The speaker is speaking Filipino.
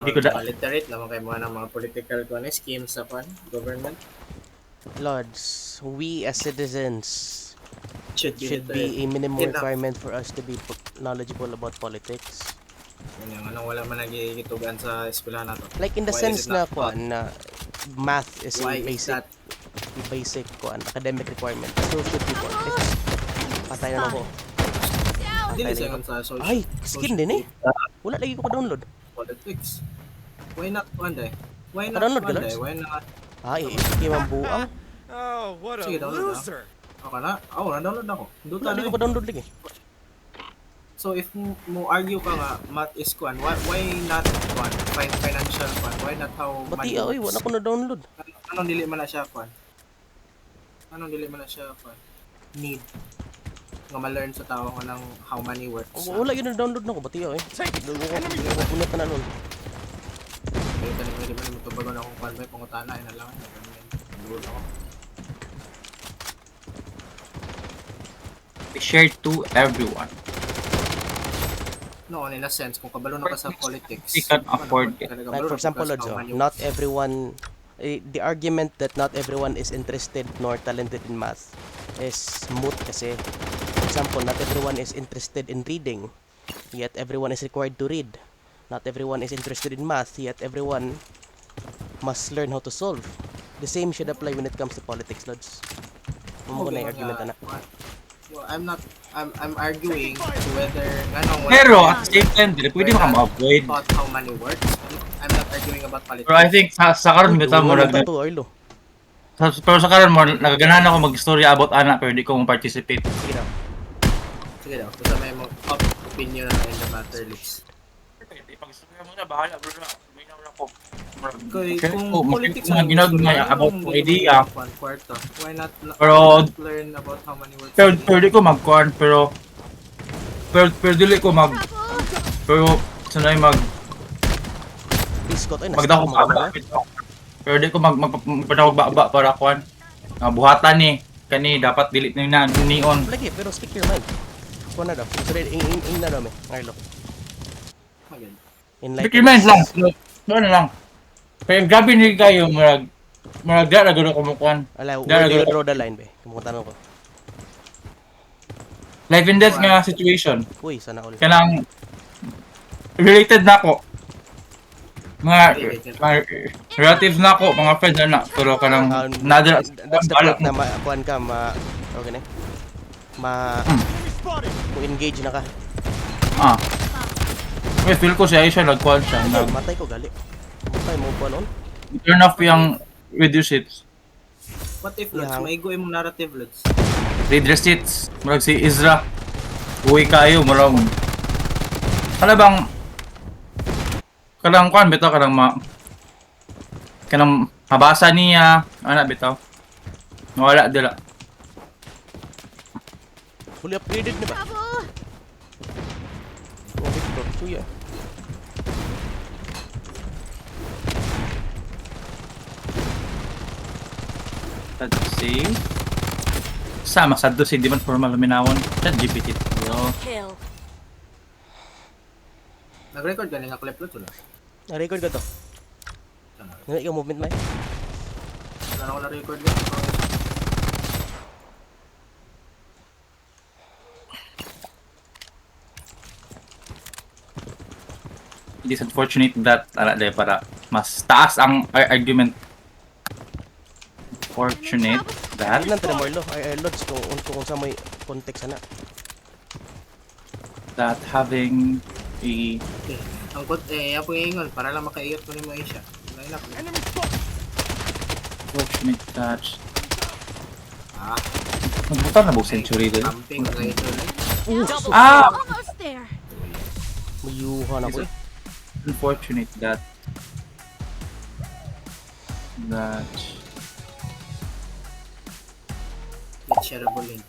Hindi ko Mga literate naman kayo mga political schemes sa government Lords, we as citizens, should it be should literate. be a minimum Enough. requirement for us to be knowledgeable about politics. Yun yung anong wala man nagigitugan sa eskwelahan nato. Like in the Why is sense it not taught? na math is Why a is basic that? academic requirement. So should be politics. Patay na ako. Dili Patay sa na yun sa social. Ay, skin din eh. Wala lagi ko ka-download. Politics. Why not Monday? Why not Pa-download ka, Monday? Lars? Why not? Ay, iskim ang buang. Oh, what a Sige, download loser! Okay na? Oo, na-download na ako. Doon Wala lagi ko pa-download lagi. So if mo argue ka nga math is why not financial why not how Bati money ay, works? wala ko na-download. Anong dili man na siya Anong dili man na siya need nga ma-learn sa tao ko ng how money works. Wala yun na-download na ko, bati ay. Punit na nun. Kaya tanig mo naman matubagon akong may pangutana ay na lang. Nagulot ako. share to everyone. No, in a sense, kung kabalo na ka sa politics, You can afford it. Like for example, Lods, not everyone, the argument that not everyone is interested nor talented in math is moot kasi, for example, not everyone is interested in reading, yet everyone is required to read. Not everyone is interested in math, yet everyone must learn how to solve. The same should apply when it comes to politics, Lods. Mo na yung argument na. Well, I'm arguing whether Pero at the same time, dili pwede maka-avoid. about how money works. I'm not arguing about politics. Pero I think sa karon bitaw mo pero sa karon mo nagaganahan ako mag-istorya about ana pero di ko mo participate. Sige na. Sige daw, basta may opinion na in the matter list. Pag-istorya mo na bahala bro na. May na ako. Kung politics ang ginagawa about idea. Kwarta, why not Pero learn about how money works? pero di ko mag-kuan pero dili ko pero sanay Biscuit, ay, magdako nasa ba pero di ko magpadawag ba para kuan buhatan ni kani dapat delete na neon. Lagi, pero speak your mind. Kuha na daw. Sorry, in na daw me. Ngarlo. Again. Document lang. Ano lang. Pero grabe ni kayo marag dara gud ko mukuan. Ala, where do you draw the line, be? Kumuha tanong ko. Life and death nga situation. Uy, sana all. Kanang related na ako. Mga relatives na ako, mga friends na pero kanang another That's the point na kuan ka, okay na? Engage na ka. May feel ko siya nagkuan siya. Matay ko gali. Matay mo pa noon. Turn off yung reduce it. What if Lods, maigo imong narrative Lods? Read receipts. Murag si Izra. Uwi kayo, murag. Kanang kuan bitaw kanang mabasa niya. Ana bitaw. Wala dila. Fully upgraded na ba? Okay, bro. Suya. Let's see. Sama sa do si di man formal minawon. Chat GPT. Yo. Nag-record galing nga clip Lods wala? Na-record ka to. Nangay ka movement may? Wala na ako na-record Lods. It is unfortunate that para mas taas ang argument. Fortunate that Nang tira mo ilo. Ay, Lods, kung sa may context na. having a Okay. Ang yan po yung ingon para lang makaiyot ko ni mo siya. Line up. fortunate that Ah, magbuta na ba century din? camping na ito. Almost there. Mayuhan ako eh. Unfortunate that It's shareable link.